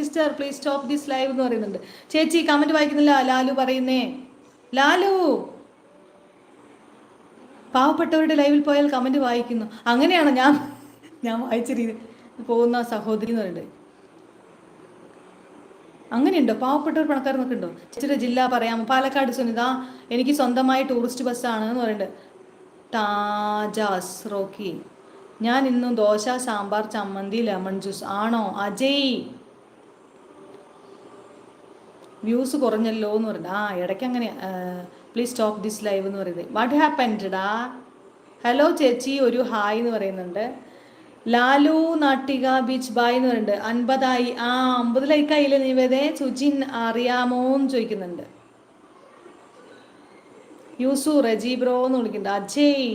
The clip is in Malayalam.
Sister please stop this live എന്ന് പറയുന്നുണ്ട്. ചേച്ചി കമന്റ് വായിക്കുന്നില്ല. ലാലു പറയുന്നേ, ലാലു പാവപ്പെട്ടവരുടെ ലൈവിൽ പോയാൽ കമന്റ് വായിക്കുന്നു. അങ്ങനെയാണ് ഞാൻ വായിച്ച രീതി. പോകുന്ന സഹോദരി എന്ന് പറയുന്നത് അങ്ങനെയുണ്ടോ? പാവപ്പെട്ടവർ പണക്കാരെന്നൊക്കെ ഉണ്ടോ? ചേച്ചിയുടെ ജില്ല പറയാമോ? പാലക്കാട് സുനിത, എനിക്ക് സ്വന്തമായി ടൂറിസ്റ്റ് ബസ്സാണ് എന്ന് പറയുന്നുണ്ട്. ടാജാസ് റോക്കി, ഞാൻ ഇന്നും ദോശ, സാമ്പാർ, ചമ്മന്തി, ലെമൺ ജ്യൂസ്. ആണോ അജയ്? വ്യൂസ് കുറഞ്ഞല്ലോ എന്ന് പറയുന്നത്. ഇടയ്ക്ക് അങ്ങനെ. പ്ലീസ് സ്റ്റോപ്പ് ദിസ് ലൈവ് എന്ന് പറയുന്നത്. വാട്ട് ഹാപ്പൻഡ് ഡാ? ഹലോ ചേച്ചി, ഒരു ഹായ് എന്ന് പറയുന്നുണ്ട്. ലാലു നാട്ടിക ബീച്ച് ബായ് എന്ന് പറയുന്നുണ്ട്. 50 50 ലൈക്കായില്ലേ നിവേദേ? സുജിൻ അറിയാമോ എന്ന് ചോദിക്കുന്നുണ്ട്. യൂസു റജി ബ്രോ എന്ന് വിളിക്കുന്നുണ്ട്. അജയ്